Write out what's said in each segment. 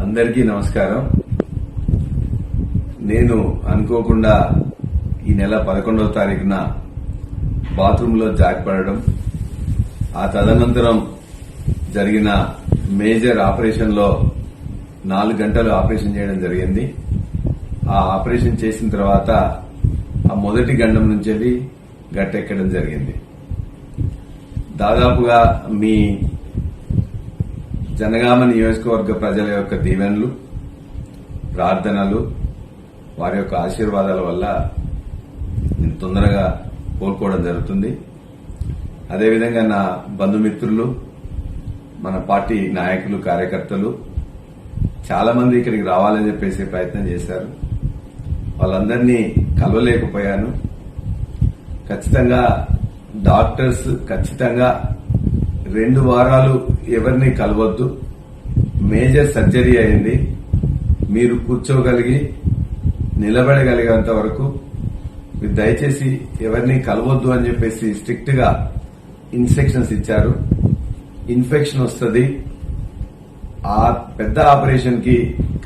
అందరికీ నమస్కారం. నేను అనుకోకుండా ఈ నెల 11వ తారీఖున బాత్రూంలో జారిపడడం, ఆ తదనంతరం జరిగిన మేజర్ ఆపరేషన్ లో 4 గంటలు ఆపరేషన్ చేయడం జరిగింది. ఆ ఆపరేషన్ చేసిన తర్వాత ఆ మొదటి గండం నుంచి వెళ్ళి గట్టెక్కడం జరిగింది. దాదాపుగా మీ జనగామ నియోజకవర్గ ప్రజల యొక్క దీవెనలు, ప్రార్థనలు, వారి యొక్క ఆశీర్వాదాల వల్ల నేను తొందరగా కోలుకోవడం జరుగుతుంది. అదేవిధంగా నా బంధుమిత్రులు, మన పార్టీ నాయకులు, కార్యకర్తలు చాలా మంది ఇక్కడికి రావాలని చెప్పేసి ప్రయత్నం చేశారు. వాళ్ళందరినీ కలవలేకపోయాను. ఖచ్చితంగా డాక్టర్స్ ఖచ్చితంగా 2 వారాలు ఎవరిని కలవద్దు, మేజర్ సర్జరీ అయింది, మీరు కూర్చోగలిగి నిలబడగలిగేంత వరకు మీరు దయచేసి ఎవరిని కలవద్దు అని చెప్పేసి స్ట్రిక్ట్ గా ఇన్స్ట్రక్షన్స్ ఇచ్చారు. ఇన్ఫెక్షన్ వస్తుంది. ఆ పెద్ద ఆపరేషన్ కి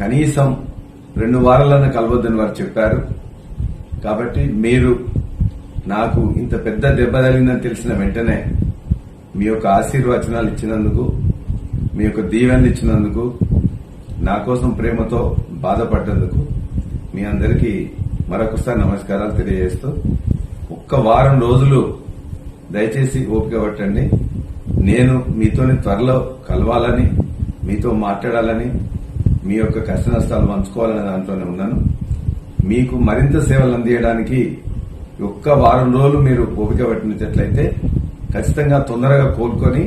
కనీసం 2 వారాలన్నా కలవద్దని వారు చెప్పారు. కాబట్టి మీరు నాకు ఇంత పెద్ద దెబ్బ తగిలిందని తెలిసిన వెంటనే మీ యొక్క ఆశీర్వచనాలు ఇచ్చినందుకు, మీ యొక్క దీవెనలు ఇచ్చినందుకు, నా కోసం ప్రేమతో బాధపడ్డందుకు మీ అందరికీ మరొకసారి నమస్కారాలు తెలియజేస్తూ, ఒక్క వారం రోజులు దయచేసి ఓపిక పట్టండి. నేను మీతోని త్వరలో కలవాలని, మీతో మాట్లాడాలని, మీ యొక్క కష్ట నష్టాలు పంచుకోవాలనే దాంట్లోనే ఉన్నాను. మీకు మరింత సేవలు అందించడానికి ఒక్క వారం రోజులు మీరు ఓపిక పట్టినట్లయితే ఖచ్చితంగా తొందరగా కోలుకొని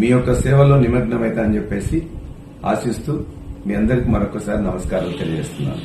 మీ యొక్క సేవలో నిమగ్నమైతా అని చెప్పేసి ఆశిస్తూ మీ అందరికీ మరొకసారి నమస్కారాలు తెలియజేస్తున్నాను.